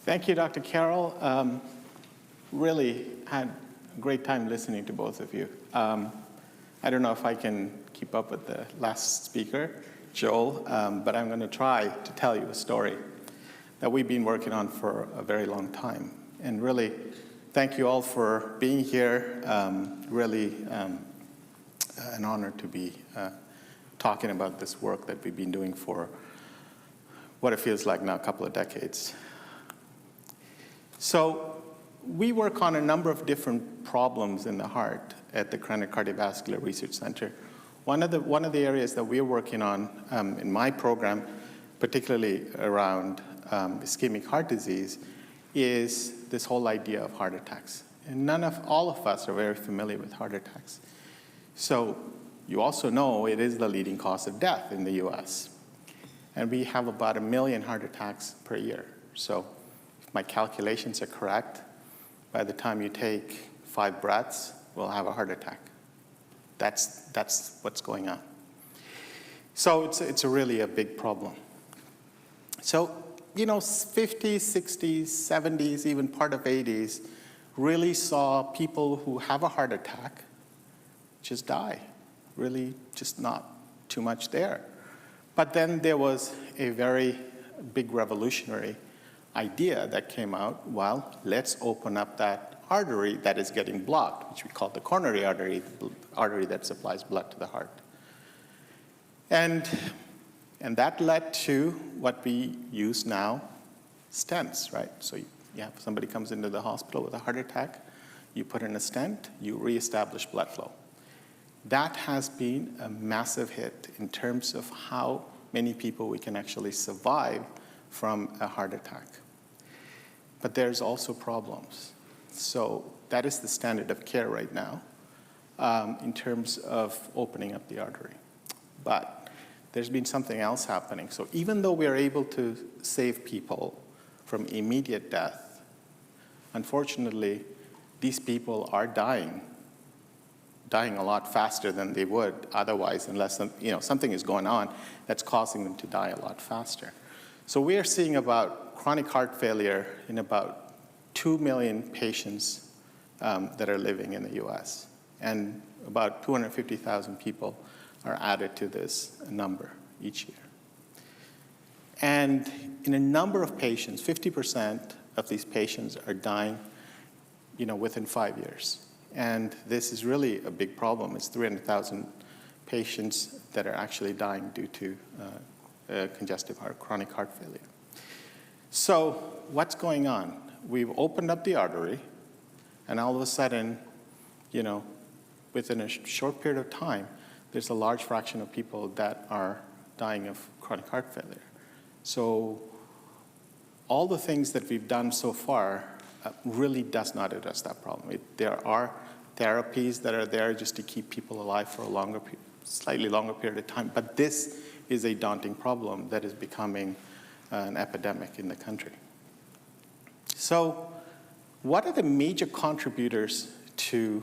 Thank you, Dr. Carroll. Really had a great time listening to both of you. I don't know if I can keep up with the last speaker, Joel, but I'm going to try to tell you a story that we've been working on for a very long time. And really, thank you all for being here. Really an honor to be talking about this work that we've been doing for what it feels like now, a couple of decades. So we work on a number of different problems in the heart at the Krannert Cardiovascular Research Center. One of the areas that we're working on in my program, particularly around ischemic heart disease, is this whole idea of heart attacks. And all of us are very familiar with heart attacks. So you also know it is the leading cause of death in the US. And we have about 1 million heart attacks per year. So if my calculations are correct, by the time you take 5 breaths, we'll have a heart attack. That's what's going on. So it's really a big problem. So, 50s, 60s, 70s, even part of 80s, really saw people who have a heart attack just die. Really just not too much there. But then there was a very big revolutionary idea that came out, well, let's open up that artery that is getting blocked, which we call the coronary artery, the artery that supplies blood to the heart. And that led to what we use now, stents, right? So you have somebody comes into the hospital with a heart attack, you put in a stent, you reestablish blood flow. That has been a massive hit in terms of how many people we can actually survive from a heart attack. But there's also problems. So that is the standard of care right now in terms of opening up the artery. But there's been something else happening. So even though we are able to save people from immediate death, unfortunately, these people are dying a lot faster than they would otherwise, unless something is going on that's causing them to die a lot faster. So we are seeing about chronic heart failure in about 2 million patients that are living in the US. And about 250,000 people are added to this number each year. And in a number of patients, 50% of these patients are dying within 5 years. And this is really a big problem. It's 300,000 patients that are actually dying due to congestive chronic heart failure. So what's going on? We've opened up the artery, and all of a sudden, within a short period of time, there's a large fraction of people that are dying of chronic heart failure. So all the things that we've done so far really does not address that problem. There are therapies that are there just to keep people alive for a slightly longer period of time, but this is a daunting problem that is becoming an epidemic in the country. So what are the major contributors to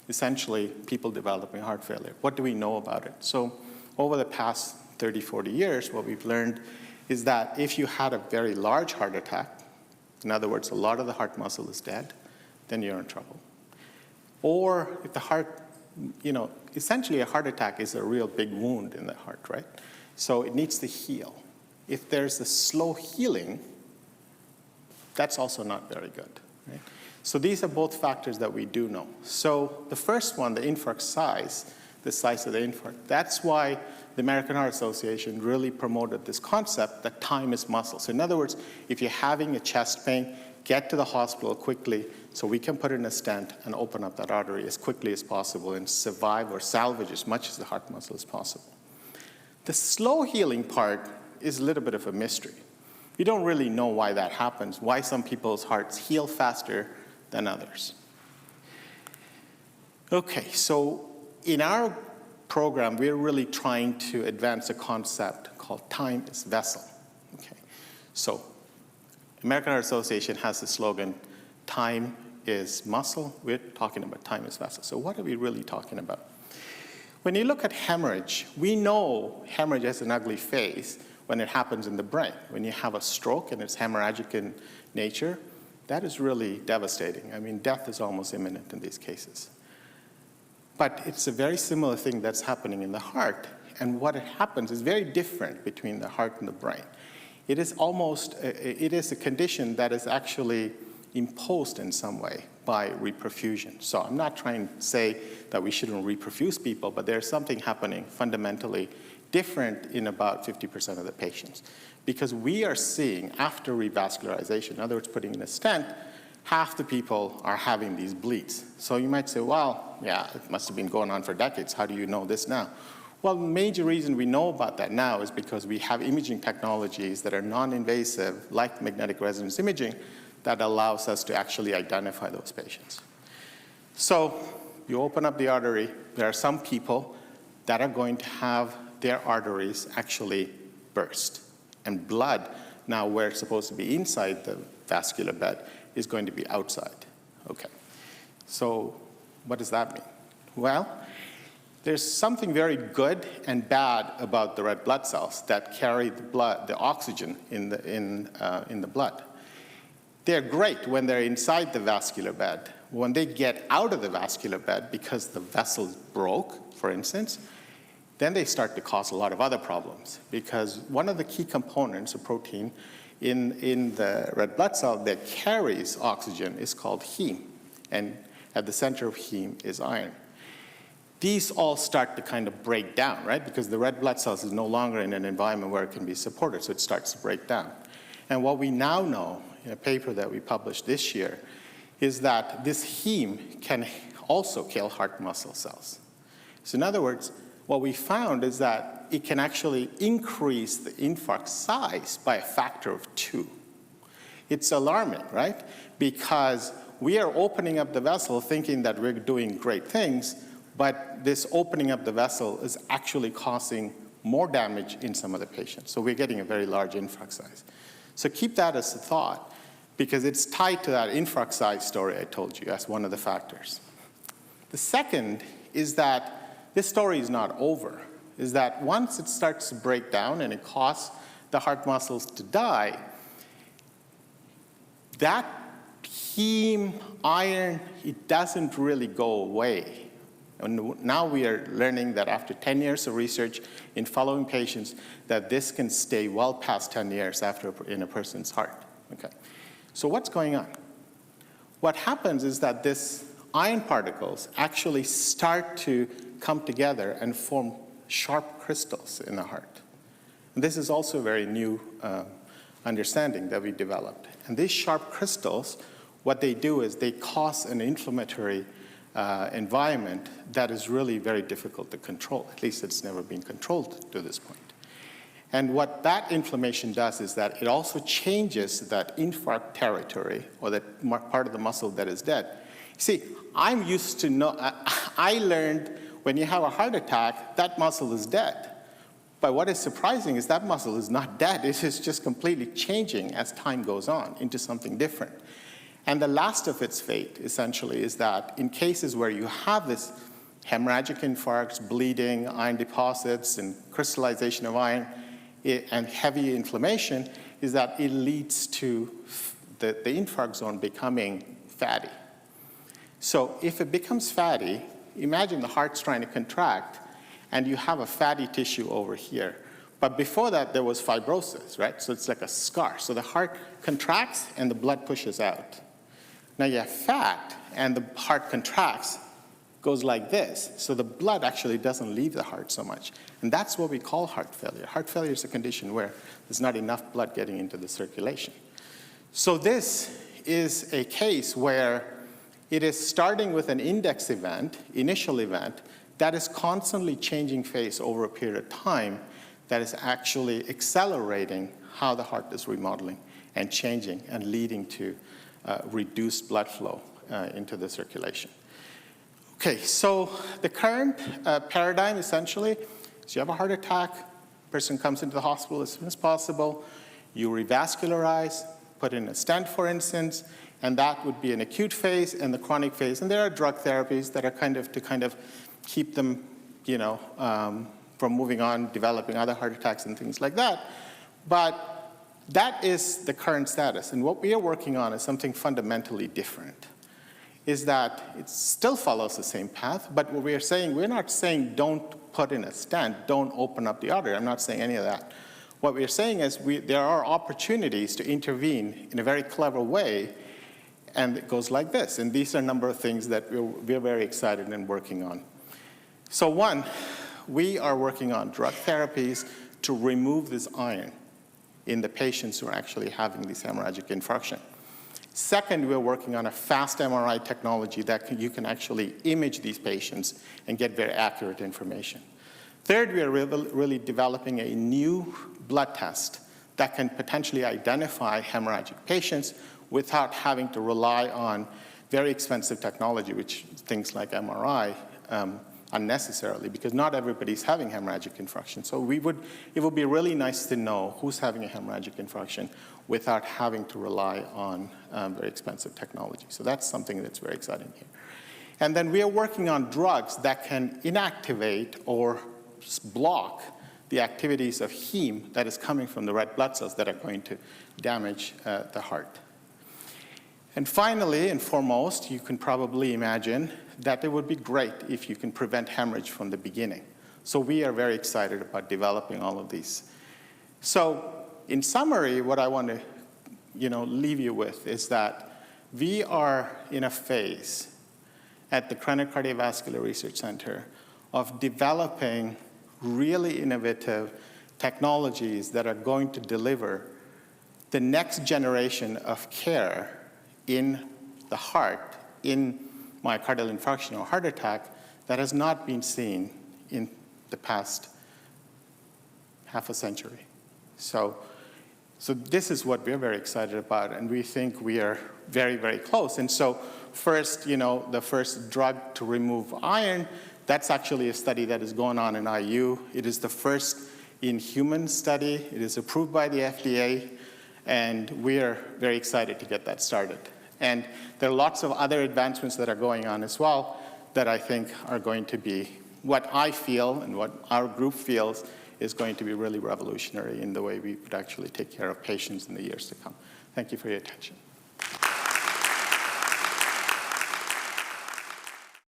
essentially people developing heart failure? What do we know about it? So over the past 30, 40 years, what we've learned is that if you had a very large heart attack, in other words, a lot of the heart muscle is dead, then you're in trouble. Or if the heart, essentially a heart attack is a real big wound in the heart, right? So it needs to heal. If there's a slow healing, that's also not very good, right? So these are both factors that we do know. So the first one, the infarct size, the size of the infarct, that's why the American Heart Association really promoted this concept that time is muscle. So in other words, if you're having a chest pain, get to the hospital quickly so we can put in a stent and open up that artery as quickly as possible and survive or salvage as much of the heart muscle as possible. The slow healing part is a little bit of a mystery. We don't really know why that happens, why some people's hearts heal faster than others. Okay, so in our program, we're really trying to advance a concept called time is vessel. Okay, so American Heart Association has the slogan, time is muscle. We're talking about time is vessel. So what are we really talking about? When you look at hemorrhage, we know hemorrhage has an ugly face when it happens in the brain. When you have a stroke and it's hemorrhagic in nature, that is really devastating. I mean, death is almost imminent in these cases. But it's a very similar thing that's happening in the heart. And what happens is very different between the heart and the brain. It is a condition that is actually imposed in some way by reperfusion. So I'm not trying to say that we shouldn't reperfuse people, but there's something happening fundamentally different in about 50% of the patients. Because we are seeing, after revascularization, in other words, putting in a stent, half the people are having these bleeds. So you might say, well, yeah, it must have been going on for decades. How do you know this now? Well, the major reason we know about that now is because we have imaging technologies that are non-invasive, like magnetic resonance imaging, that allows us to actually identify those patients. So you open up the artery. There are some people that are going to have their arteries actually burst. And blood, now where it's supposed to be inside the vascular bed, is going to be outside. Okay. So what does that mean? Well, there's something very good and bad about the red blood cells that carry the oxygen in the blood. They're great when they're inside the vascular bed. When they get out of the vascular bed because the vessel broke, for instance, then they start to cause a lot of other problems, because one of the key components of protein in the red blood cell that carries oxygen is called heme, and at the center of heme is iron. These all start to kind of break down, right? Because the red blood cells is no longer in an environment where it can be supported, so it starts to break down. And what we now know, in a paper that we published this year, is that this heme can also kill heart muscle cells. So in other words, what we found is that it can actually increase the infarct size by a factor of 2. It's alarming, right? Because we are opening up the vessel thinking that we're doing great things, but this opening up the vessel is actually causing more damage in some of the patients. So we're getting a very large infarct size. So keep that as a thought, because it's tied to that infarct size story I told you as one of the factors. The second is that this story is not over, is that once it starts to break down and it causes the heart muscles to die, that heme, iron, it doesn't really go away. And now we are learning that after 10 years of research in following patients, that this can stay well past 10 years in a person's heart. Okay. So what's going on? What happens is that this iron particles actually start to come together and form sharp crystals in the heart. And this is also a very new understanding that we developed. And these sharp crystals, what they do is they cause an inflammatory environment that is really very difficult to control. At least it's never been controlled to this point. And what that inflammation does is that it also changes that infarct territory, or that part of the muscle that is dead. See, I'm used to know, I learned when you have a heart attack, that muscle is dead. But what is surprising is that muscle is not dead. It is just completely changing as time goes on into something different. And the last of its fate, essentially, is that in cases where you have this hemorrhagic infarcts, bleeding, iron deposits, and crystallization of iron, and heavy inflammation, is that it leads to the infarct zone becoming fatty. So if it becomes fatty, imagine the heart's trying to contract, and you have a fatty tissue over here. But before that, there was fibrosis, right? So it's like a scar. So the heart contracts, and the blood pushes out. Now you have fat, and the heart contracts, goes like this. So the blood actually doesn't leave the heart so much. And that's what we call heart failure. Heart failure is a condition where there's not enough blood getting into the circulation. So this is a case where it is starting with an index event, initial event, that is constantly changing phase over a period of time, that is actually accelerating how the heart is remodeling and changing and leading to reduced blood flow into the circulation. Okay, so the current paradigm essentially is you have a heart attack, person comes into the hospital as soon as possible, you revascularize, put in a stent, for instance, and that would be an acute phase and the chronic phase. And there are drug therapies that are to keep them, from moving on, developing other heart attacks and things like that. But that is the current status. And what we are working on is something fundamentally different, is that it still follows the same path, but what we are saying, we're not saying don't put in a stent, don't open up the artery. I'm not saying any of that. What we're saying is there are opportunities to intervene in a very clever way, and it goes like this. And these are a number of things that we're very excited and working on. So one, we are working on drug therapies to remove this iron in the patients who are actually having this hemorrhagic infarction. Second, we're working on a fast MRI technology that you can actually image these patients and get very accurate information. Third, we are really developing a new blood test that can potentially identify hemorrhagic patients without having to rely on very expensive technology, which things like MRI, unnecessarily, because not everybody's having hemorrhagic infarction. So it would be really nice to know who's having a hemorrhagic infarction without having to rely on very expensive technology. So that's something that's very exciting here. And then we are working on drugs that can inactivate or block the activities of heme that is coming from the red blood cells that are going to damage the heart. And finally and foremost, you can probably imagine that it would be great if you can prevent hemorrhage from the beginning. So we are very excited about developing all of these. So in summary, what I want to leave you with is that we are in a phase at the Krannert Cardiovascular Research Center of developing really innovative technologies that are going to deliver the next generation of care in the heart, in myocardial infarction or heart attack, that has not been seen in the past half a century. So this is what we're very excited about, and we think we are very, very close. And so first, the first drug to remove iron, that's actually a study that is going on in IU. It is the first in human study. It is approved by the FDA, and we are very excited to get that started. And there are lots of other advancements that are going on as well that I think are going to be what I feel and what our group feels is going to be really revolutionary in the way we could actually take care of patients in the years to come. Thank you for your attention.